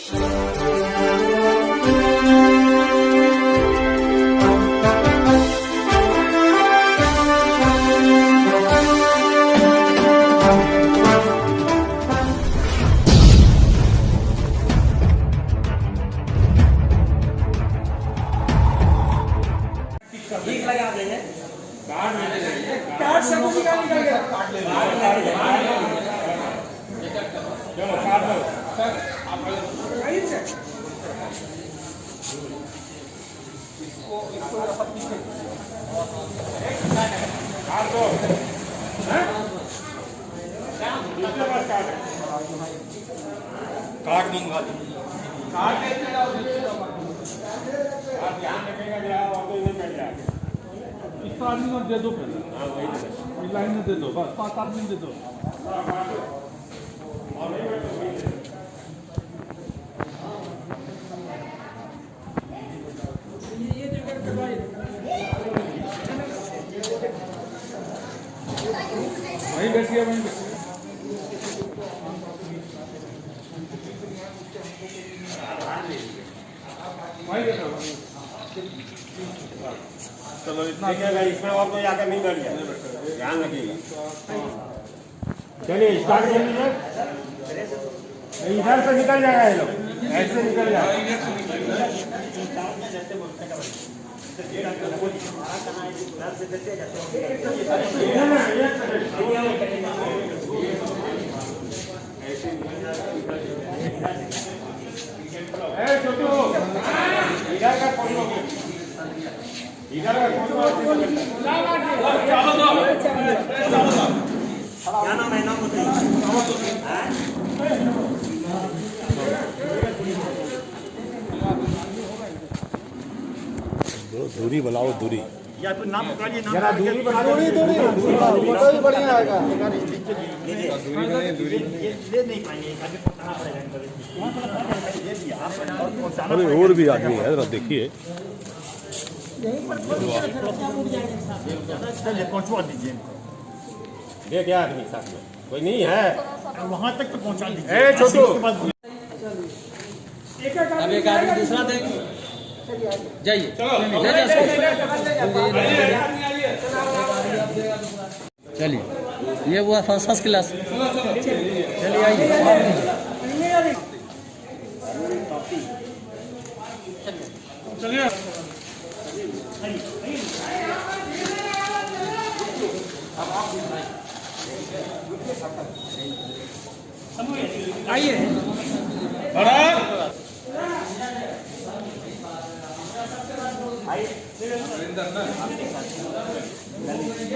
Card मंगवा दी। Card लेते जाओ, आप ध्यान रखेगा जरा और तो इधर बैठ जाएगा। इस आदमी को दे दो पहले। हाँ वही तो। इस लाइन में दे दो, बस 5 आदमी दे दो। और नहीं बैठो वही दे दो। वहीं बैठिए, वहीं बैठिए। चलो इतना इसमें और कोई आकर नहीं बैठ जाए, ध्यान रखिएगा। चलिए स्टार्ट कर लीजिए। इधर से निकल जाएगा ये लोग, ऐसे निकल जाएगा। छोटू इधर का फोन इधर का फोन क्या नाम है? नाम बताइए। दूरी बनाओ, दूरी या तो नाम पकड़िए, नाम दूरी बना, दूरी फोटो भी बढ़िया आएगा। दूरी ले नहीं पाएंगे, आगे पहुंचाना पड़ेगा। अरे और भी आदमी है, जरा देखिए। पहुंचवा दीजिए। ये क्या आदमी साथ में कोई नहीं है, वहां तक तो पहुंचा दीजिए। छोटू अब एक आदमी दूसरा देंगे, जाइए चलिए। ये हुआ फर्स्ट क्लास। चलिए आइए। चलिए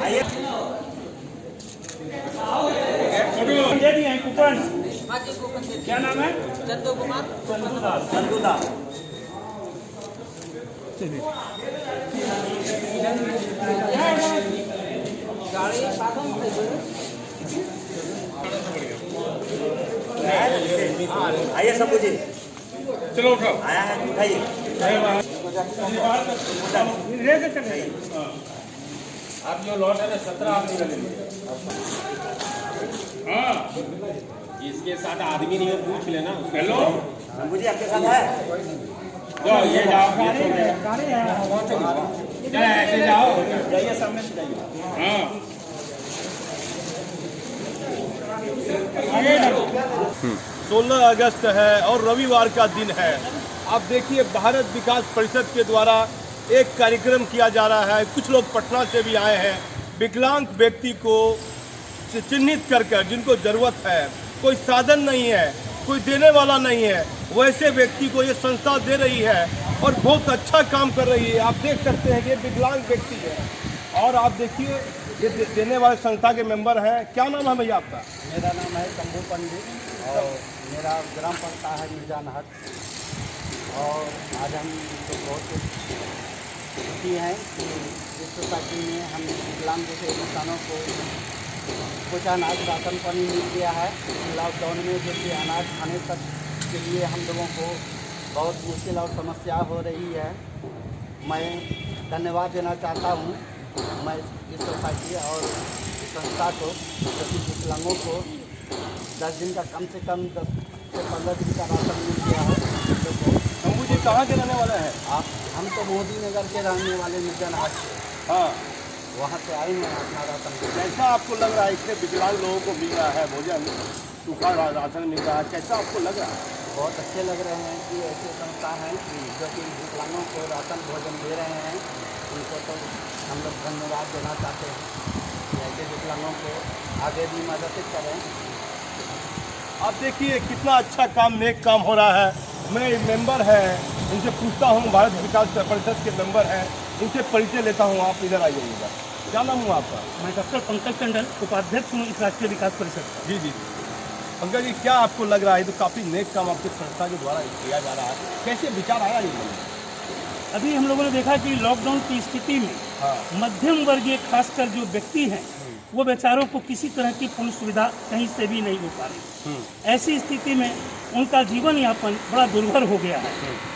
आइए। दे दिए हैं कूपन। क्या नाम है? चंदू कुमार। चंदूदास। गाड़ी साधन आइए सब कुछ चलो उठाओ। आया है, उठाइए। आप जो लॉट है ना 17 आदमी लगेंगे। हाँ इसके साथ आदमी नहीं हो, पूछ लेना। हेलो, मुझे आपके साथ है। जाओ ये जाओ, ऐसे जाओ, जाइए सामने से जाइए। हाँ 16 अगस्त है और रविवार का दिन है। आप देखिए भारत विकास परिषद के द्वारा एक कार्यक्रम किया जा रहा है। कुछ लोग पटना से भी आए हैं। विकलांग व्यक्ति को चिन्हित कर जिनको ज़रूरत है, कोई साधन नहीं है, कोई देने वाला नहीं है, वैसे व्यक्ति को ये संस्था दे रही है और बहुत अच्छा काम कर रही है। आप देख सकते हैं कि ये विकलांग व्यक्ति है और आप देखिए ये देने वाले संस्था के मेंबर हैं। क्या नाम है भैया आपका? मेरा नाम है शंभू पंडित और मेरा ग्राम पड़ता है मिर्जानहट। और आज हम तो बहुत खुशी हैं कि इस सोसाइटी में हम विकलांग जैसे इंसानों को कुछ अनाज राशन पानी मिल गया है। लॉकडाउन में जैसे अनाज खाने तक के लिए हम लोगों को बहुत मुश्किल और समस्या हो रही है। मैं धन्यवाद देना चाहता हूँ मैं इस सोसाइटी और इस संस्था को, जो कि विकलांगों को 10 दिन का कम से कम 10 से 15 दिन का राशन मिल गया है। कहाँ के रहने वाले हैं? हम तो मोदी नगर के रहने वाले निर्जनहाट से, हाँ, वहाँ से आए हैं अपना राशन। कैसा आपको लग रहा है? इतने विकलांग लोगों को मिल रहा है भोजन, सूखा राशन मिल रहा है, कैसा आपको लग रहा है? बहुत अच्छे लग रहे हैं कि ऐसे संस्था हैं कि जो कि विकलांगों को राशन भोजन दे रहे हैं, उनको तो हम लोग धन्यवाद देना चाहते हैं कि ऐसे विकलांगों को आगे भी मदद करें। आप देखिए कितना अच्छा काम, नेक काम हो रहा है। मैं मेंबर है, इनसे पूछता हूँ, भारत विकास परिषद के मेंबर हैं, इनसे परिचय लेता हूँ। आप इधर आइएगा, क्या नाम हूँ आपका? मैं डॉक्टर पंकज टंडन, उपाध्यक्ष हूँ इस राष्ट्रीय विकास परिषद का। जी जी, पंकज जी, क्या आपको लग रहा है? तो काफ़ी नेक काम आपकी संस्था के द्वारा किया जा रहा है, कैसे विचार आया ये? अभी हम लोगों ने देखा कि लॉकडाउन की स्थिति में मध्यम वर्गीय खासकर जो व्यक्ति हैं, वो बेचारों को किसी तरह की पूर्ण सुविधा कहीं से भी नहीं हो पा रही। ऐसी स्थिति में उनका जीवन यापन बड़ा दुर्भर हो गया है।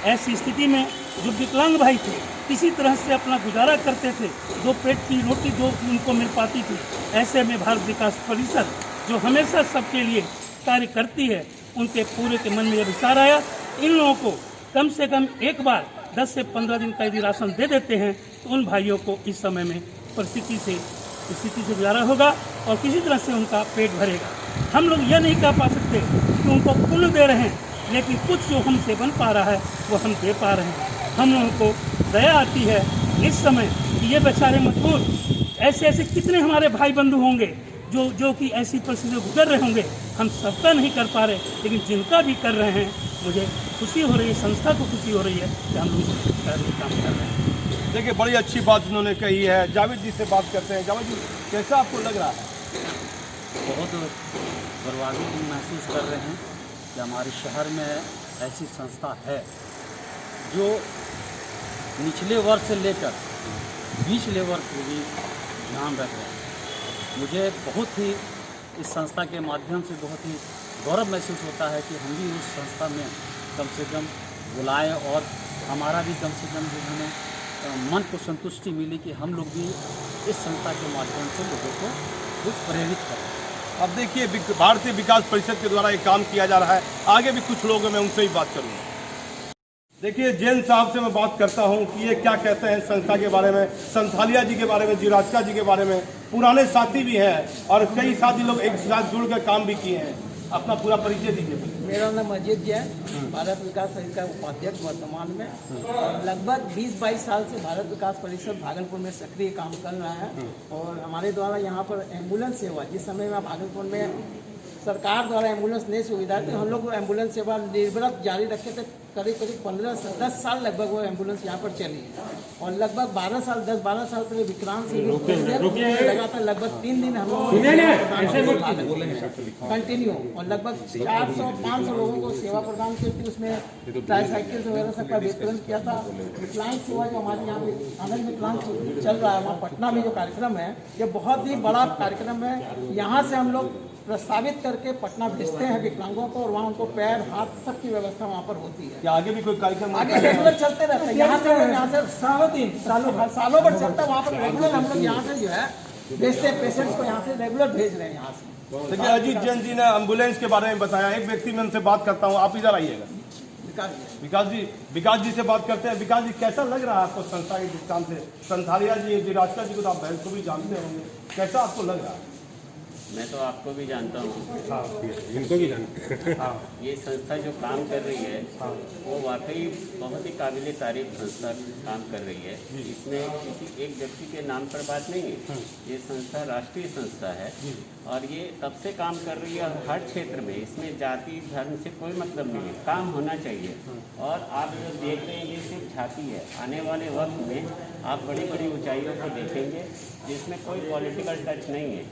ऐसी स्थिति में जो विकलांग भाई थे, किसी तरह से अपना गुजारा करते थे, दो पेट की रोटी जो उनको मिल पाती थी, ऐसे में भारत विकास परिषद जो हमेशा सबके लिए कार्य करती है, उनके पूरे के मन में यह विचार आया, इन लोगों को कम से कम एक बार 10 से 15 दिन का यदि राशन दे देते हैं तो उन भाइयों को इस समय में परिस्थिति से गुजारा होगा और किसी तरह से उनका पेट भरेगा। हम लोग यह नहीं कह पा सकते कि उनको पुण्य दे रहे हैं, लेकिन कुछ जो हमसे बन पा रहा है वो हम दे पा रहे हैं। हम लोगों को दया आती है इस समय कि ये बेचारे मजबूर, ऐसे ऐसे कितने हमारे भाई बंधु होंगे जो कि ऐसी परिस्थिति गुजर रहे होंगे। हम सबका नहीं कर पा रहे, लेकिन जिनका भी कर रहे हैं, मुझे खुशी हो रही है, संस्था को खुशी हो रही है कि हम लोग इस काम कर रहे हैं। देखिए, बड़ी अच्छी बात उन्होंने कही है। जावेद जी से बात करते हैं। जावेद जी, कैसा आपको लग रहा है? बहुत गर्वान्वित महसूस कर रहे हैं कि हमारे शहर में ऐसी संस्था है जो निचले वर्ग से लेकर निचले वर्ग को भी ध्यान रख रहे हैं। मुझे बहुत ही इस संस्था के माध्यम से बहुत ही गौरव महसूस होता है कि हम भी उस संस्था में कम से कम बुलाएं और हमारा भी कम से कम जो हमें मन को संतुष्टि मिली कि हम लोग भी इस संस्था के माध्यम से लोगों को कुछ प्रेरित करें। अब देखिए, भारतीय विकास परिषद के द्वारा ये काम किया जा रहा है। आगे भी कुछ लोग हैं, मैं उनसे ही बात करूँगा। देखिए, जैन साहब से मैं बात करता हूँ कि ये क्या कहते हैं संस्था के बारे में, संथालिया जी के बारे में, जीराजका जी के बारे में। पुराने साथी भी हैं और कई साथी लोग एक साथ जुड़ कर काम भी किए हैं। अपना पूरा परिचय दीजिए। मेरा नाम अजीत जैन, भारत विकास परिषद का उपाध्यक्ष वर्तमान में, और लगभग 20-22 साल से भारत विकास परिषद भागलपुर में सक्रिय काम कर रहा है। और हमारे द्वारा यहाँ पर एम्बुलेंस सेवा, जिस समय में भागलपुर में सरकार द्वारा एम्बुलेंस नहीं सुविधा थी, हम लोग एम्बुलेंस सेवा निर्विरत जारी रखे थे। करीब 15 से 10 साल लगभग वो एम्बुलेंस यहाँ पर चली है। और लगभग 10-12 साल पहले विक्रांत सिंह लगातार लगभग 3 दिन हम लोग कंटिन्यू, और लगभग 400-500 लोगों को सेवा प्रदान की थी। उसमें ट्राईसाइकिल वगैरह सबका वितरण किया था। विकलांग सेवा जो हमारे यहाँ पे आनंद विकलांग चल रहा है, वहाँ पटना में जो कार्यक्रम है, ये बहुत ही बड़ा कार्यक्रम है। यहाँ से हम लोग प्रस्तावित करके पटना भेजते हैं विकलांगों को, और वहाँ उनको पैर हाथ सबकी व्यवस्था वहाँ पर होती है। क्या आगे भी कोई कार्यक्रम आगे रेगुलर चलते रहते हैं। यहाँ से सालों भर चलता है। वहाँ पर रेगुलर हम लोग यहाँ से जो है भेजते हैं, पेशेंट्स को यहाँ से रेगुलर भेज रहे हैं यहाँ से। देखिए, अजीत जैन जी ने एम्बुलेंस के बारे में बताया। एक व्यक्ति मैं उनसे बात करता हूँ, आप इधर आइएगा। विकास जी से बात करते हैं। विकास जी, कैसा लग रहा है आपको संस्था के दृष्टांत से? संथालिया जी, जीराजका जी को तो आप बहन को भी जानते होंगे, कैसा आपको लग रहा है? मैं तो आपको भी जानता हूँ, इनको भी जानते। हाँ, ये संस्था जो काम कर रही है, वो वाकई बहुत ही काबिल तारीफ संस्था काम कर रही है। इसमें किसी एक व्यक्ति के नाम पर बात नहीं है। ये संस्था राष्ट्रीय संस्था है और ये तब से काम कर रही है हर क्षेत्र में। इसमें जाति धर्म से कोई मतलब नहीं है, काम होना चाहिए। और आप जो देख रहे हैं, ये सिर्फ झांकी है। आने वाले वक्त में आप बड़ी बड़ी ऊंचाइयों को देखेंगे जिसमें कोई पॉलिटिकल टच नहीं है।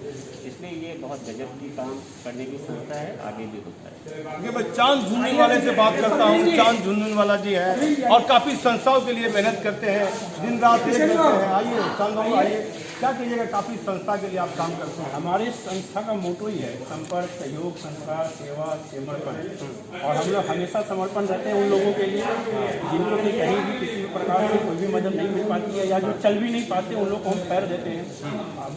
इसलिए ये बहुत गजब की काम करने की संस्था है, आगे भी होता है। देखिए, मैं चांद झुनझुनवाले से बात करता हूँ। चांद झुनझुनवाला जी है और काफ़ी संस्थाओं के लिए मेहनत करते हैं, दिन रात एक करते हैं। आइए चांद बाबू, आइए, क्या कहिएगा? काफ़ी संस्था के लिए आप काम करते हैं। हमारी संस्था का मोटो ही है संपर्क, सहयोग, संस्कार, सेवा, समर्पण। और हम लोग हमेशा समर्पण रहते हैं उन लोगों के लिए जिनको कि कहीं भी किसी प्रकार से कोई भी मदद नहीं मिल पाती है या जो चल भी नहीं पाते, उन लोग को हम पैर देते हैं।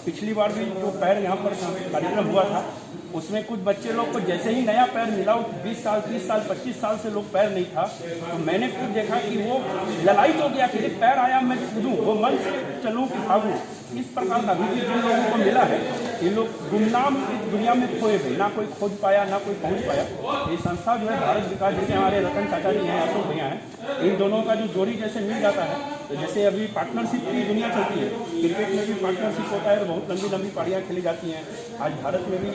पिछली बार भी जो पैर यहाँ पर कार्यक्रम हुआ था, उसमें कुछ बच्चे लोग को जैसे ही नया पैर मिला, 20 साल 30 साल 25 साल से लोग पैर नहीं था, तो मैंने खुद देखा कि वो ललायित हो गया कि पैर आया मैं कूदूँ, वो मन से चलूँ कि भागूँ। इस प्रकार का अभी जिन लोगों को मिला है, ये लोग गुमनाम इस दुनिया में खोए गए, ना कोई खोज पाया ना कोई पहुंच पाया। ये संस्था जो है भारत विकास, जैसे हमारे रतन चाचा जी हैं, अशोक भैया हैं, इन दोनों का जो जोड़ी जैसे मिल जाता है, तो जैसे अभी पार्टनरशिप की दुनिया चलती है, क्रिकेट में भी पार्टनरशिप होता है, तो बहुत लंबी लंबी पारियाँ खेली जाती हैं। आज भारत में भी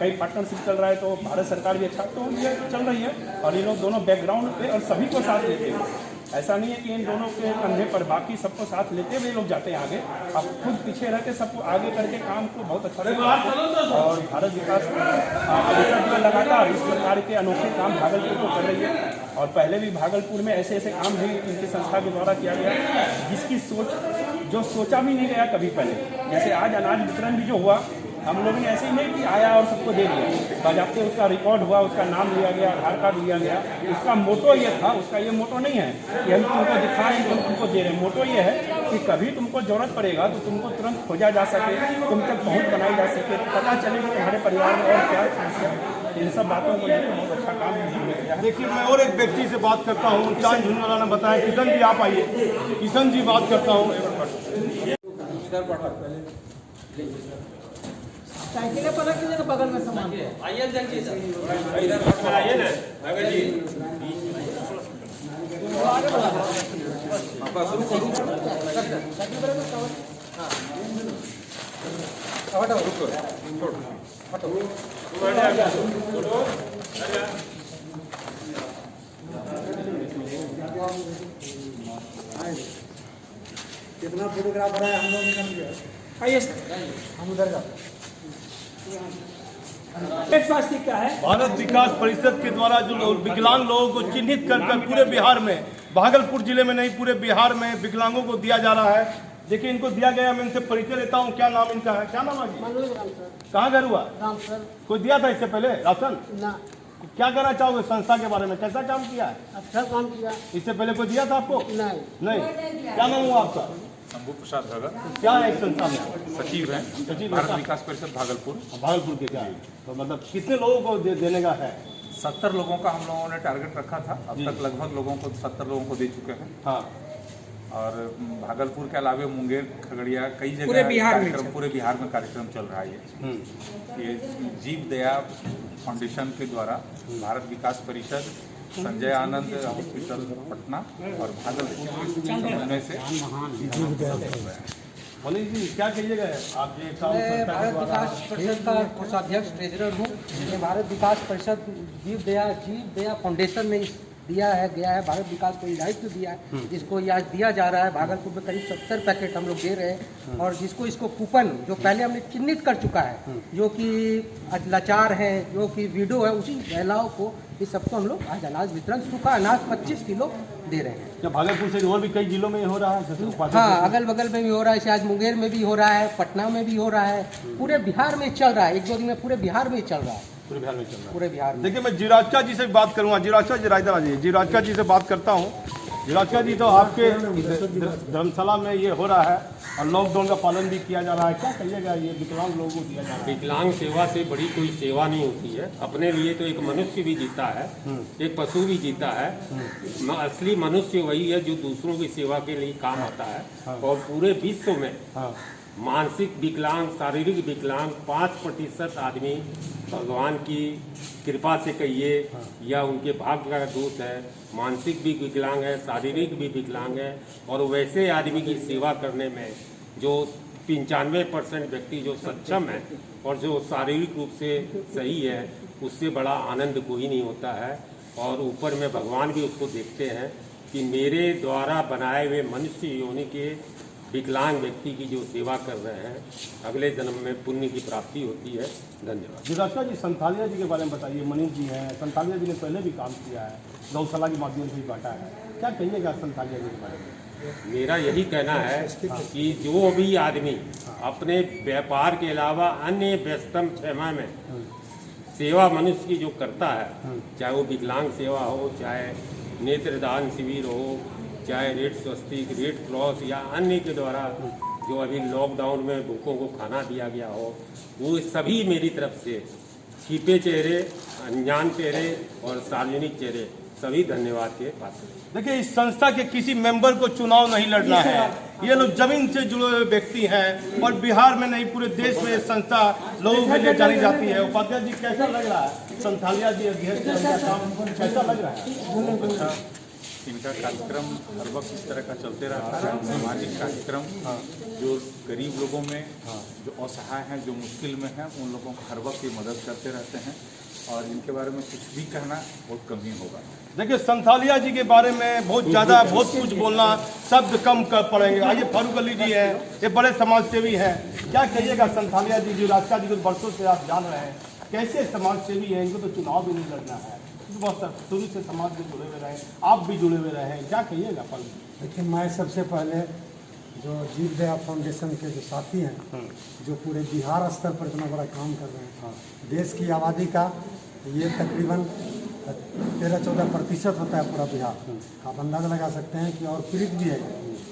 कई पार्टनरशिप चल रहा है, तो भारत सरकार भी अच्छा तो ये चल रही है, और ये लोग दोनों बैकग्राउंड पे और सभी को साथ लेते हैं। ऐसा नहीं है कि इन दोनों के कंधे पर बाकी सबको साथ लेते हुए लोग जाते हैं आगे, अब खुद पीछे रह के सबको आगे करके काम को बहुत अच्छा लगता है। और भारत विकास परिषद में लगातार इस प्रकार के अनोखे काम भागलपुर को कर रही है, और पहले भी भागलपुर में ऐसे ऐसे काम भी इनकी संस्था के द्वारा किया गया, जिसकी सोच जो सोचा भी नहीं गया कभी पहले। जैसे आज अनाज वितरण भी जो हुआ, हम लोगों ने ऐसे ही नहीं कि आया और सबको दे दिया, बाजाबते उसका रिकॉर्ड हुआ, उसका नाम लिया गया, आधार कार्ड लिया गया। उसका मोटो ये था, उसका ये मोटो नहीं है कि हम तुमको दिखाएं कि हम तुमको दे रहे हैं। मोटो ये है कि कभी तुमको जरूरत पड़ेगा तो तुमको तुरंत खोजा जा सके, तुम तक पहुँच बनाई जा सके, पता चले कि तुम्हारे परिवार में और क्या समस्या है। इन सब बातों को लेकर बहुत अच्छा काम किया है। देखिए, मैं और एक व्यक्ति से बात करता हूँ, चांद झुनवाला ने बताया, किशन जी आप आइए। किशन जी बात करता हूँ। साइकिलें पलट लीजिए ना बगल में सामान। आइए जल्दी सर, आइए ना भगत जी। आगे बढ़ा कितना फोटोग्राफर है हम लोग। आइए हम उधर का स्वास्थ्य क्या है। भारत विकास परिषद के द्वारा जो विकलांग लोगों को चिन्हित कर पूरे बिहार में, भागलपुर जिले में नहीं पूरे बिहार में विकलांगों को दिया जा रहा है। देखिए, इनको दिया गया, मैं इनसे परिचय लेता हूँ। क्या नाम इनका है? क्या नाम है जी? कहाँ घर हुआ? कोई दिया था इससे पहले राशन? ना। क्या कहना चाहोगे संस्था के बारे में, कैसा काम किया है? अच्छा काम किया। इससे पहले कोई दिया था आपको? नहीं। क्या नाम हुआ आपका? शंभू प्रसाद भगत। क्या है इस संस्था में? सचिव हैं, सचिव भारत विकास परिषद भागलपुर। भागलपुर के क्या है? तो मतलब कितने लोगों को देने का है? 70 लोगों का हम लोगों ने टारगेट रखा था। अब तक लगभग लोगों को 70 लोगों को दे चुके हैं। हाँ। और भागलपुर के अलावा मुंगेर, खगड़िया, कई जगह पूरे बिहार में कार्यक्रम चल रहा है। ये जीव दया फाउंडेशन के द्वारा भारत विकास परिषद, संजय आनंद हॉस्पिटल पटना और भागलपुर के समन्वय से मनीष जी क्या कहिएगा आप? मैं भारत विकास परिषद का कोषाध्यक्ष ट्रेजरर हूँ। ये भारत विकास परिषद जीव दया फाउंडेशन में दिया है गया है, भारत विकास को दायित्व दिया है, जिसको ये आज दिया जा रहा है। भागलपुर में करीब 70 पैकेट हम लोग दे रहे हैं, और जिसको इसको कूपन जो पहले हमने चिन्हित कर चुका है, जो कि लाचार है, जो कि विडो है, उसी महिलाओं को इस सबको हम लोग आज अनाज वितरण, सूखा अनाज 25 किलो दे रहे हैं। क्या भागलपुर से और भी कई जिलों में हो रहा है? हाँ, अगल बगल में भी हो रहा है, आज मुंगेर में भी हो रहा है, पटना में भी हो रहा है, पूरे बिहार में चल रहा है। 1-2 दिन में पूरे बिहार में चल रहा है। पूरे बिहार में चल रहा है। पूरे बिहार में। देखिए, मैं जिराजका जी से बात करूंगा। जिराजका जी इधर आ जाइए। जिराजका जी से बात करता हूं। जिराजका जी, तो आपके धर्मशाला में ये हो रहा है और लॉकडाउन का पालन भी किया जा रहा है, क्या कहिएगा? ये विकलांग लोगों को दिया जा रहा है। विकलांग सेवा से बड़ी कोई सेवा नहीं होती है। अपने लिए तो एक मनुष्य भी जीता है, एक पशु भी जीता है। असली मनुष्य वही है जो दूसरों की सेवा के लिए काम आता है। और पूरे विश्व में मानसिक विकलांग, शारीरिक विकलांग 5% आदमी भगवान की कृपा से कहिए या उनके भाग्य का दोष है, मानसिक भी विकलांग है, शारीरिक भी विकलांग है। और वैसे आदमी की सेवा करने में जो 95% व्यक्ति जो सक्षम है और जो शारीरिक रूप से सही है, उससे बड़ा आनंद कोई नहीं होता है। और ऊपर में भगवान भी उसको देखते हैं कि मेरे द्वारा बनाए हुए मनुष्य योनि के विकलांग व्यक्ति की जो सेवा कर रहे हैं, अगले जन्म में पुण्य की प्राप्ति होती है। धन्यवाद। जिराजका जी, संथालिया जी के बारे में बताइए। मनीष जी हैं, संथालिया जी ने पहले भी काम किया है, गौशाला के माध्यम से भी बांटा है, क्या कहिएगा संथालिया जी के बारे में? मेरा यही कहना है कि जो भी आदमी अपने व्यापार के अलावा अन्य व्यस्तम क्षमा में सेवा मनुष्य की जो करता है, चाहे वो विकलांग सेवा हो, चाहे नेत्रदान शिविर हो, चाहे रेड स्वस्तिक, रेड क्रॉस या अन्य के द्वारा जो अभी लॉकडाउन में भूखों को खाना दिया गया हो, वो सभी मेरी तरफ से छिपे चेहरे, अनजान चेहरे और सार्वजनिक चेहरे सभी धन्यवाद के पात्र हैं। देखिए, इस संस्था के किसी मेंबर को चुनाव नहीं लड़ना है। ये लोग जमीन से जुड़े हुए व्यक्ति हैं और बिहार में नहीं पूरे देश में ये संस्था लोगों के लिए जानी जाती है। उपाध्याय जी, कैसा लग रहा है संथालिया जी अध्यक्ष का काम, कैसा लग रहा है? अच्छा, इनका कार्यक्रम हर वक्त इस तरह का चलते रहता है। सामाजिक कार्यक्रम जो गरीब लोगों में, जो असहाय हैं, जो मुश्किल में हैं, उन लोगों को हर वक्त ये मदद करते रहते हैं और इनके बारे में कुछ भी कहना बहुत कम ही होगा। देखिए, संथालिया जी के बारे में बहुत ज़्यादा बहुत कुछ बोलना, शब्द कम कर पड़ेंगे। आइए, फारूक अली जी हैं, ये बड़े समाज सेवी हैं, क्या कहिएगा संथालिया जी, जो राजका जी को वर्षों से आप जान रहे हैं, कैसे समाज सेवी हैं, इनको तो चुनाव भी नहीं लड़ना है, बहुत शुरू से समाज में जुड़े हुए रहे, आप भी जुड़े हुए रहे, क्या कहिएगा फारूक? देखिए, मैं सबसे पहले जो जीव दया फाउंडेशन के जो साथी हैं, जो पूरे बिहार स्तर पर इतना बड़ा काम कर रहे हैं, देश की आबादी का ये तकरीबन 13-14% होता है पूरा बिहार। आप अंदाज़ा लगा सकते हैं कि और पीड़ित भी है,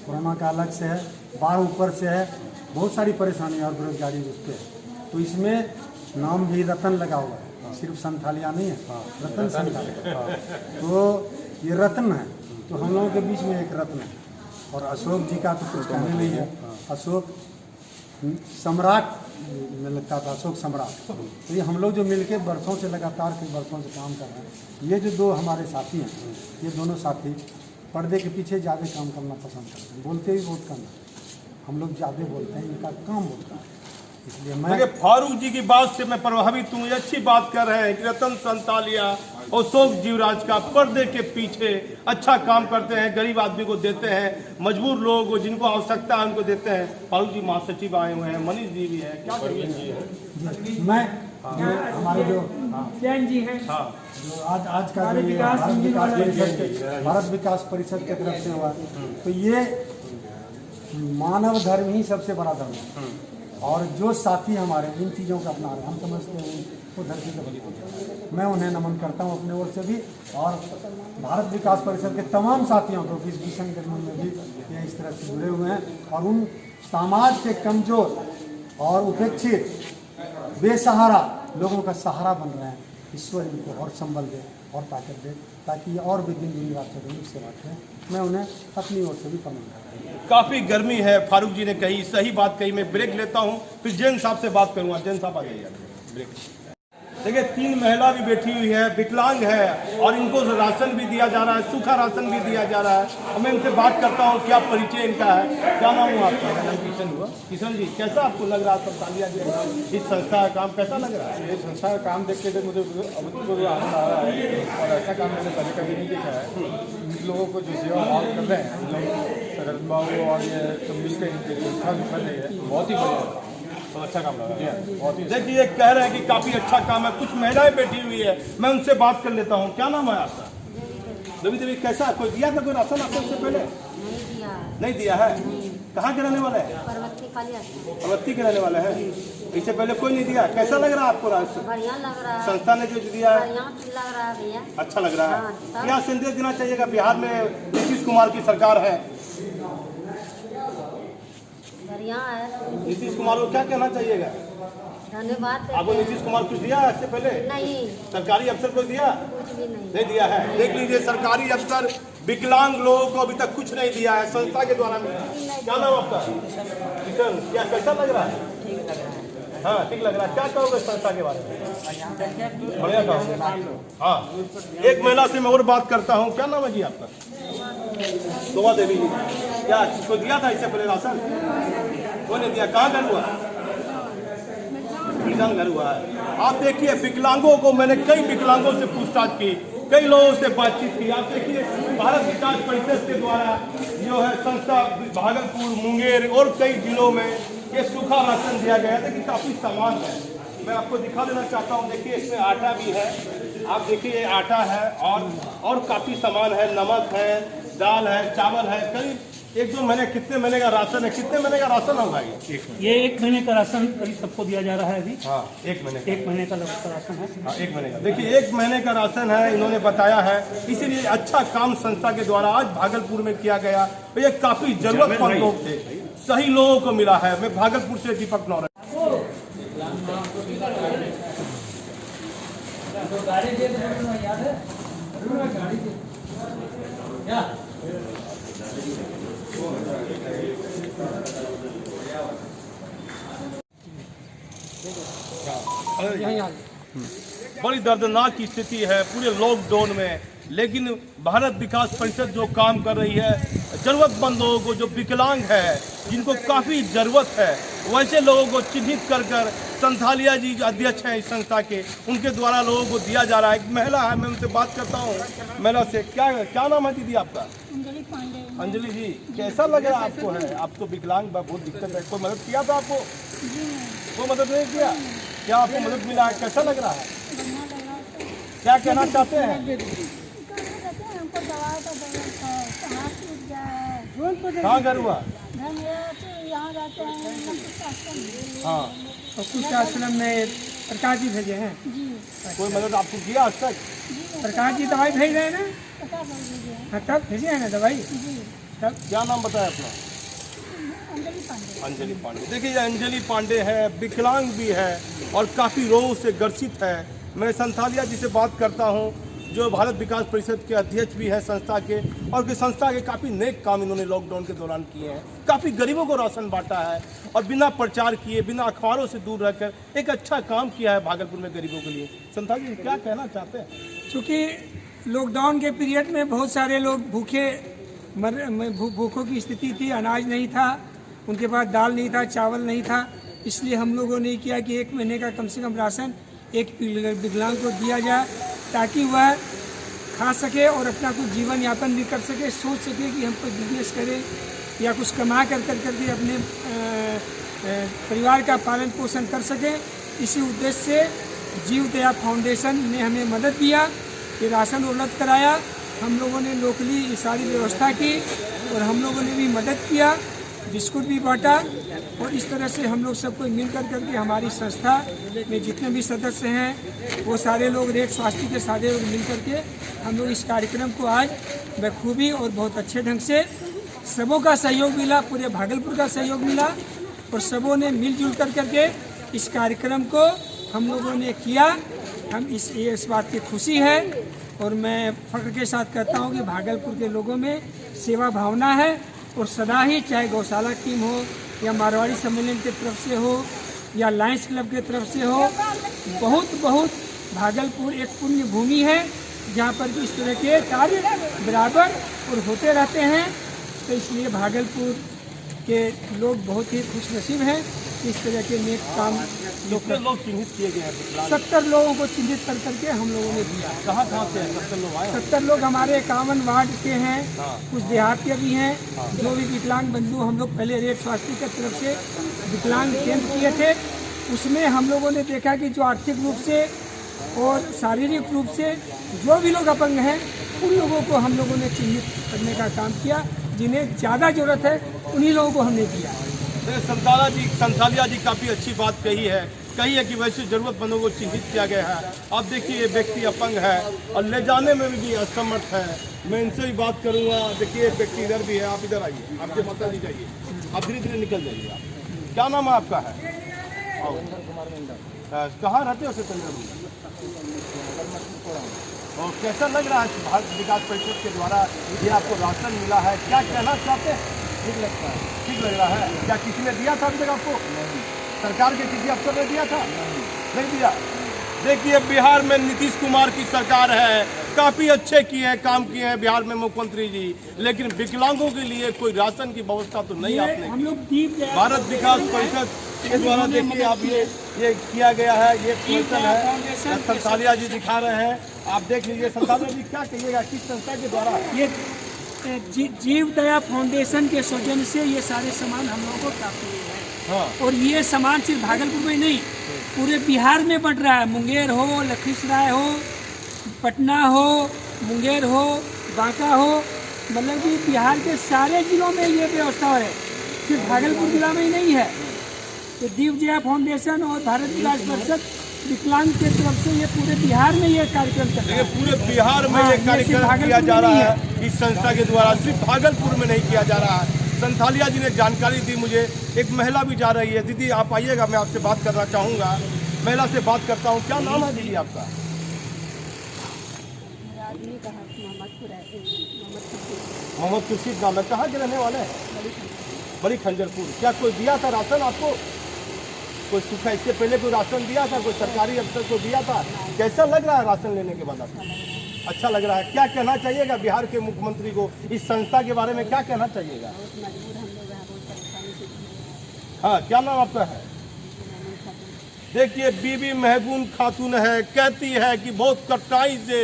कोरोना का अलग से है, बाढ़ ऊपर से है, बहुत सारी परेशानी और बेरोजगारी उस पर है। तो इसमें नाम भी रतन लगा हुआ है, सिर्फ संथालिया नहीं है, रतन संथालिया। तो ये रत्न है, तो हम लोगों के बीच में एक रत्न है। और अशोक जी का तो कुछ कहने नहीं है, अशोक सम्राट में लगता था, अशोक सम्राट। तो ये हम लोग जो मिलके वर्षों से लगातार कई वर्षों से काम कर रहे हैं। ये जो दो हमारे साथी हैं, ये दोनों साथी पर्दे के पीछे ज़्यादा काम करना पसंद करते हैं, बोलते भी बहुत कम है, हम लोग ज़्यादा बोलते हैं, इनका काम बोलता है। इसलिए मैं फारूक जी की बात से मैं प्रभावित हूँ। ये अच्छी बात कर रहे हैं कि रतन संतालिया और अशोक जीवराज का पर्दे के पीछे अच्छा काम करते हैं, गरीब आदमी को देते हैं, मजबूर लोगों को जिनको आवश्यकता है उनको देते हैं। फारूक जी महासचिव आए हुए हैं, मनीष जी भी है, क्या करिए? मैं हमारे जो जैन जी हैं, जो आज का जो भारत विकास परिषद की तरफ से हुआ, तो ये मानव धर्म ही सबसे बड़ा धर्म है। और जो साथी हमारे इन चीज़ों को अपना रहे हैं, हम समझते हैं वो धरती का बलि होता है। मैं उन्हें नमन करता हूँ अपने ओर से भी, और भारत विकास परिषद के तमाम साथियों को इस मिशन के में भी ये इस तरह से जुड़े हुए हैं और उन समाज के कमज़ोर और उपेक्षित बेसहारा लोगों का सहारा बन रहे हैं। ईश्वर इनको और संबल दे और ताकत दे, ताकि ये और भी दिन दिन रात से रखें। मैं उन्हें अपनी ओर से भी कमेंट करता हूँ। काफ़ी गर्मी है, फारूक जी ने कही, सही बात कही। मैं ब्रेक लेता हूँ, फिर जैन साहब से बात करूँगा। जैन साहब आ जाइए ब्रेक। देखिए, 3 महिला भी बैठी हुई है, विकलांग है, और इनको राशन भी दिया जा रहा है, सूखा राशन भी दिया जा रहा है। मैं इनसे बात करता हूँ, क्या परिचय इनका है, क्या नाम हुआ आपका? नाम किशन हुआ। किशन जी, कैसा आपको लग रहा है संतालिया जी इस संस्था का काम कैसा लग रहा है? ये संस्था का काम देख के मुझे अभूतपूर्व आनंद आ रहा है, और ऐसा काम मैंने पहले कभी नहीं देखा है। इन लोगों को जो सेवा भाव कर रहे हैं, इन लोग रतन बाबू और ये सब मिलकर इनकी संस्था कर रही है, बहुत ही बढ़िया, तो अच्छा काम लगा बहुत ही। देखिए, कह रहे हैं कि काफ़ी अच्छा काम है। कुछ महिलाएं बैठी हुई है, मैं उनसे बात कर लेता हूँ। क्या नाम है आपका? देवी देवी, कैसा, कोई दिया था कोई राशन आपको इससे पहले? नहीं दिया है। कहाँ के रहने वाले हैं? पर्वती के रहने वाले हैं। इससे पहले कोई नहीं दिया। कैसा लग रहा है आपको राशन? बढ़िया लग रहा है। संस्था ने जो दिया है लग रहा है भैया, अच्छा लग रहा है। क्या संदेश देना चाहिएगा? बिहार में नीतीश कुमार की सरकार है, बढ़िया है। नीतीश कुमार को क्या कहना चाहिएगा? धन्यवाद। आपको नीतीश कुमार कुछ दिया है इससे पहले? नहीं, सरकारी अफसर को दिया? कुछ भी नहीं दिया है। देख लीजिए, सरकारी अफसर विकलांग लोगों को अभी तक कुछ नहीं दिया है, संस्था के द्वारा मिला। क्या नाम आपका? किशन। क्या कैसा लग रहा है? हाँ, ठीक लग रहा है। क्या कहोगे संस्था के बारे में? बढ़िया कहोगे। हाँ, एक महिला से मैं और बात करता हूँ। क्या नाम है जी आपका? शोभा देवी जी। क्या इसको दिया था इससे पहले राशन? कोई नहीं दिया। कहाँ घर हुआ? घर हुआ है। आप देखिए, विकलांगों को, मैंने कई विकलांगों से पूछताछ की, कई लोगों से बातचीत की। आप देखिए, भारत विकास परिषद के द्वारा जो है संस्था भागलपुर, मुंगेर और कई जिलों में ये सूखा राशन दिया गया है। देखिए, काफ़ी सामान है, मैं आपको दिखा देना चाहता हूँ। देखिए, इसमें आटा भी है, आप देखिए, ये आटा है और काफ़ी सामान है, नमक है, दाल है, चावल है। करीब 1-2 महीने, कितने महीने का राशन है? कितने महीने का राशन होगा ये 1 महीने का राशन करीब सबको दिया जा रहा है अभी। हाँ, 1 महीने का। 1 महीने का राशन है। हाँ, 1 महीने का। देखिए, 1 महीने का राशन है, इन्होंने बताया है। इसीलिए अच्छा काम संस्था के द्वारा आज भागलपुर में किया गया। तो ये काफ़ी जरूरतमंद लोग थे, सही लोगों को मिला है। मैं भागलपुर से दीपक नौरे। गाड़ी दे तो याद है गाड़ी दे क्या बड़ी दर्दनाक स्थिति है पूरे लॉकडाउन में, लेकिन भारत विकास परिषद जो काम कर रही है, जरूरतमंद लोगों को, जो विकलांग है, जिनको काफ़ी ज़रूरत है, वैसे लोगों को चिन्हित कर कर संथालिया जी जो अध्यक्ष हैं इस संस्था के, उनके द्वारा लोगों को दिया जा रहा है। एक महिला है, मैं उनसे बात करता हूँ। महिला से क्या नाम है दीदी आपका? अंजलि पांडे। अंजलि जी, कैसा लग रहा है आपको? है आप तो विकलांग, बहुत दिक्कत है, कोई मदद किया था आपको? कोई मदद नहीं किया? क्या आपको मदद मिला है? कैसा लग रहा है? क्या कहना चाहते हैं? हमको दवा का हाथ टूट गया है। कहाँ घर हुआ? यहाँ जाते हैं हाँ, और कुछ आश्रम में प्रकाश जी भेजे हैं। कोई मदद आपको किया आज तक? प्रकाश जी दवाई भेज रहे हैं ना? हाँ, तब भेजे हैं ना दवाई। तब क्या नाम बताया अपना? अंजलि पांडे। देखिए ये अंजलि पांडे है, विकलांग भी है और काफ़ी रोगों से ग्रसित है। मैं संथालिया जी से बात करता हूँ, जो भारत विकास परिषद के अध्यक्ष भी है संस्था के, और संस्था के काफ़ी नेक काम इन्होंने लॉकडाउन के दौरान किए हैं। काफ़ी गरीबों को राशन बांटा है और बिना प्रचार किए, बिना अखबारों से दूर रहकर एक अच्छा काम किया है भागलपुर में गरीबों के लिए। संथाली जी क्या कहना चाहते हैं? चूँकि लॉकडाउन के पीरियड में बहुत सारे लोग भूखों की स्थिति थी, अनाज नहीं था, उनके पास दाल नहीं था, चावल नहीं था, इसलिए हम लोगों ने किया कि 1 महीने का कम से कम राशन एक विकलांग को दिया जाए, ताकि वह खा सके और अपना कुछ जीवन यापन भी कर सके, सोच सके कि हम कोई बिजनेस करें या कुछ कमा करके अपने परिवार का पालन पोषण कर सके। इसी उद्देश्य से जीव दया फाउंडेशन ने हमें मदद दिया, ये राशन उपलब्ध कराया। हम लोगों ने लोकली सारी व्यवस्था की और हम लोगों ने भी मदद किया, बिस्कुट भी बांटा, और इस तरह से हम लोग सब कोई मिल करके हमारी संस्था में जितने भी सदस्य हैं वो सारे लोग रेड स्वास्थ्य के सारे लोग मिल करके हम लोग इस कार्यक्रम को आज बखूबी और बहुत अच्छे ढंग से सबों का सहयोग मिला, पूरे भागलपुर का सहयोग मिला और सबों ने मिलजुल करके इस कार्यक्रम को हम लोगों ने किया। हम इस बात की खुशी है और मैं फख्र के साथ कहता हूँ कि भागलपुर के लोगों में सेवा भावना है और सदा ही, चाहे गौशाला टीम हो या मारवाड़ी सम्मेलन की तरफ से हो या लायंस क्लब की तरफ से हो, बहुत भागलपुर एक पुण्य भूमि है जहाँ पर इस तरह के कार्य बराबर और होते रहते हैं। तो इसलिए भागलपुर के लोग बहुत ही खुशनसीब हैं, इस तरह के नेक काम लोग चिन्हित किए गए हैं। 70 लोगों को चिन्हित करके हम लोगों ने दिया। कहाँ से हैं 70 लोग आए? 70 लोग हमारे 51 वार्ड के हैं, कुछ देहात के भी हैं। जो भी विकलांग बंधु, हम लोग पहले रेड स्वास्थ्य की तरफ से विकलांग केंद्र किए थे, उसमें हम लोगों ने देखा कि जो आर्थिक रूप से और शारीरिक रूप से जो भी लोग अपंग हैं, उन लोगों को हम लोगों ने चिन्हित करने का काम किया। जिन्हें ज़्यादा ज़रूरत है उन्हीं लोगों को हमने दिया। संथालिया जी काफ़ी अच्छी बात कही है कि वैसे ज़रूरतमंदों को चिन्हित किया गया है। आप देखिए ये व्यक्ति अपंग है और ले जाने में भी असमर्थ है। मैं इनसे भी बात करूंगा। देखिए व्यक्ति इधर भी है, आप इधर आइए, आपके माता जी जाइए, आप धीरे धीरे निकल जाइए। आप क्या नाम है आपका? है कहाँ रहते हो? सिकंदर। और कैसा लग रहा है भारत विकास परिषद के द्वारा ये आपको राशन मिला है? क्या कहना चाहते हैं? ठीक लगता है? ठीक लग रहा है। क्या किसी ने दिया था अभी तक आपको? सरकार के किसी अफसर ने दिया था? नहीं दिया। देखिए बिहार में नीतीश कुमार की सरकार है, काफ़ी अच्छे किए हैं, काम किए हैं बिहार में मुख्यमंत्री जी, लेकिन विकलांगों के लिए कोई राशन की व्यवस्था तो नहीं आपने। हम लोग भारत विकास परिषद के द्वारा देखिए आप ये किया गया है, ये पोर्टल है, संथालिया जी दिखा रहे हैं, आप देख लीजिए। संथालिया जी क्या कहिएगा, किस संस्था के द्वारा? ये जीव दया फाउंडेशन के सौजन्य से ये सारे सामान हम लोगों को प्राप्त हुए हैं। हाँ। और ये सामान सिर्फ भागलपुर में नहीं, पूरे बिहार में बढ़ रहा है। मुंगेर हो, लखीसराय हो, पटना हो, मुंगेर हो, बांका हो, मतलब कि बिहार के सारे जिलों में ये व्यवस्था है, सिर्फ भागलपुर जिला में ही नहीं है। तो जीव दया फाउंडेशन और भारत विकास परिषद विकलांग के तरफ से ये पूरे बिहार में ये कार्यक्रम चल रहा है। पूरे बिहार में ये कार्यक्रम किया जा रहा है इस संस्था के द्वारा, सिर्फ भागलपुर में नहीं किया जा रहा है। संथालिया जी ने जानकारी दी मुझे। एक महिला भी जा रही है। दीदी आप आइएगा, मैं आपसे बात करना चाहूँगा। महिला से बात करता हूँ। क्या नाम है दीदी आपका? मोहम्मद खुर्शीद नाम है। कहाँ के रहने वाले हैं? बड़ी खंजरपुर। क्या कोई दिया था राशन आपको? कोई सूखा इससे पहले कोई राशन दिया था? कोई सरकारी अफसर को दिया था? कैसा लग रहा है राशन लेने के बाद आपको? अच्छा लग रहा है। क्या कहना चाहिएगा बिहार के मुख्यमंत्री को? इस संस्था के बारे में क्या कहना चाहिएगा? हाँ, क्या नाम आपका है? देखिए, बीबी महबून खातून है, कहती है कि बहुत कठिनाई से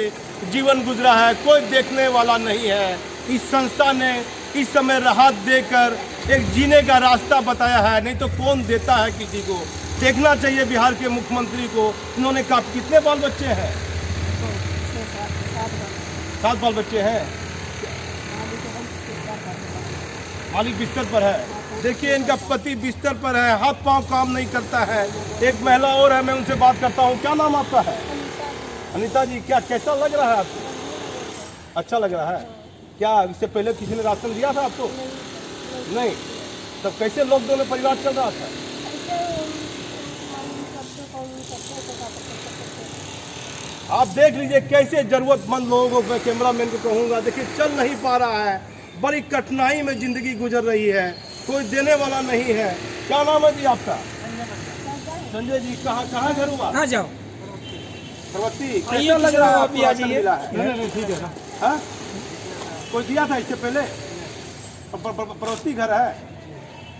जीवन गुजरा है, कोई देखने वाला नहीं है। इस संस्था ने इस समय राहत देकर एक जीने का रास्ता बताया है, नहीं तो कौन देता है किसी को। देखना चाहिए बिहार के मुख्यमंत्री को। इन्होंने कहा कितने बाल बच्चे हैं? 7 बाल बच्चे हैं। मालिक बिस्तर पर है। देखिए, इनका पति बिस्तर पर है, हाथ पांव काम नहीं करता है। एक महिला और है, मैं उनसे बात करता हूँ। क्या नाम आपका है? अनीता जी, क्या कैसा लग रहा है आपको? अच्छा लग रहा है। क्या इससे पहले किसी ने राशन दिया था आपको? नहीं। तब कैसे लॉकडाउन में परिवार चल रहा था? आप देख लीजिए कैसे जरूरतमंद लोगों को, कैमरामैन को कहूँगा, देखिए चल नहीं पा रहा है, बड़ी कठिनाई में जिंदगी गुजर रही है, कोई देने वाला नहीं है। क्या नाम है जी आपका? संजय जी। कहाँ घर हुआ? हाँ जाओ प्रवृत्ति। कैसा लग रहा है आपको? राशन मिला है? नहीं ठीक है। हाँ, कोई दिया था इससे पहले? प्रवृत्ति घर है।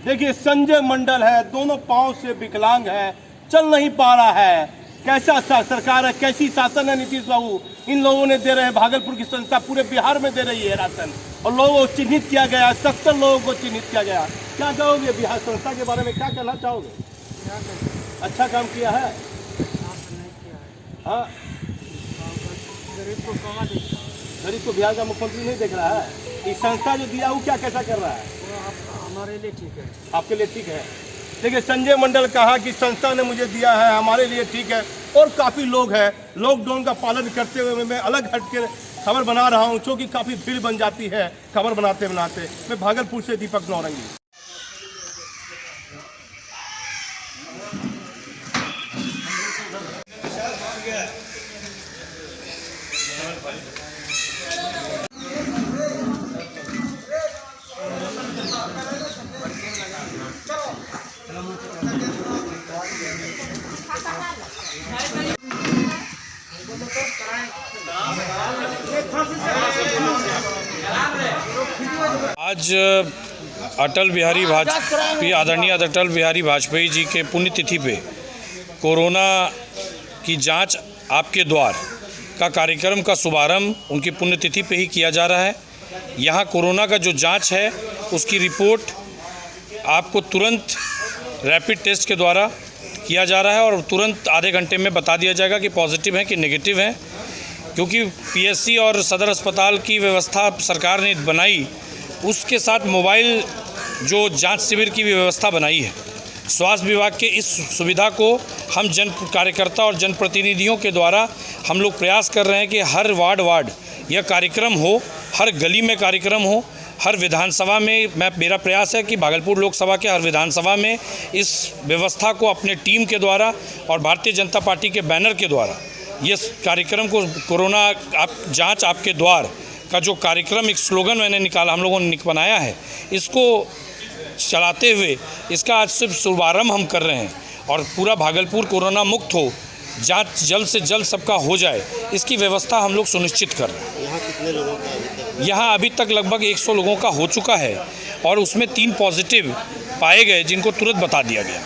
देखिए, संजय मंडल है, दोनों पांव से विकलांग है, चल नहीं पा रहा है। कैसा सरकार है, कैसी शासन है नीतीश बाबू? इन लोगों ने दे रहे हैं, भागलपुर की संस्था पूरे बिहार में दे रही है राशन, और लोगों को चिन्हित किया गया, 70 लोगों को चिन्हित किया गया। क्या कहोगे बिहार संस्था के बारे में? क्या कहना चाहोगे? अच्छा काम किया है। हाँ, गरीब को बिहार का मुख्यमंत्री नहीं देख रहा है। इस संस्था जो दिया वो क्या कैसा कर रहा है? हमारे लिए ठीक है। आपके लिए ठीक है। देखिए, संजय मंडल कहा कि संस्था ने मुझे दिया है, हमारे लिए ठीक है। और काफ़ी लोग हैं, लॉकडाउन का पालन करते हुए मैं अलग हट के खबर बना रहा हूं, क्योंकि काफ़ी भीड़ बन जाती है खबर बनाते बनाते। मैं भागलपुर से दीपक नौरंगी। आज अटल बिहारी वाजपेयी, आदरणीय अटल बिहारी वाजपेयी जी के पुण्यतिथि पे कोरोना की जांच आपके द्वार का कार्यक्रम का शुभारंभ उनकी पुण्यतिथि पे ही किया जा रहा है। यहाँ कोरोना का जो जांच है उसकी रिपोर्ट आपको तुरंत रैपिड टेस्ट के द्वारा किया जा रहा है और तुरंत आधे घंटे में बता दिया जाएगा कि पॉजिटिव है कि नेगेटिव है। क्योंकि पीएससी और सदर अस्पताल की व्यवस्था सरकार ने बनाई, उसके साथ मोबाइल जो जांच शिविर की भी व्यवस्था बनाई है। स्वास्थ्य विभाग के इस सुविधा को हम जन कार्यकर्ता और जनप्रतिनिधियों के द्वारा हम लोग प्रयास कर रहे हैं कि हर वार्ड यह कार्यक्रम हो, हर गली में कार्यक्रम हो, हर विधानसभा में। मेरा प्रयास है कि भागलपुर लोकसभा के हर विधानसभा में इस व्यवस्था को अपने टीम के द्वारा और भारतीय जनता पार्टी के बैनर के द्वारा ये कार्यक्रम को, कोरोना जांच आपके द्वार का जो कार्यक्रम, एक स्लोगन मैंने निकाला, हम लोगों ने बनाया है, इसको चलाते हुए इसका आज सिर्फ शुभारंभ हम कर रहे हैं और पूरा भागलपुर कोरोना मुक्त हो, जांच जल्द से जल्द सबका हो जाए, इसकी व्यवस्था हम लोग सुनिश्चित कर रहे हैं। यहाँ कितने लोगों का? यहाँ अभी तक लगभग 100 लोगों का हो चुका है और उसमें 3 पॉजिटिव पाए गए जिनको तुरंत बता दिया गया।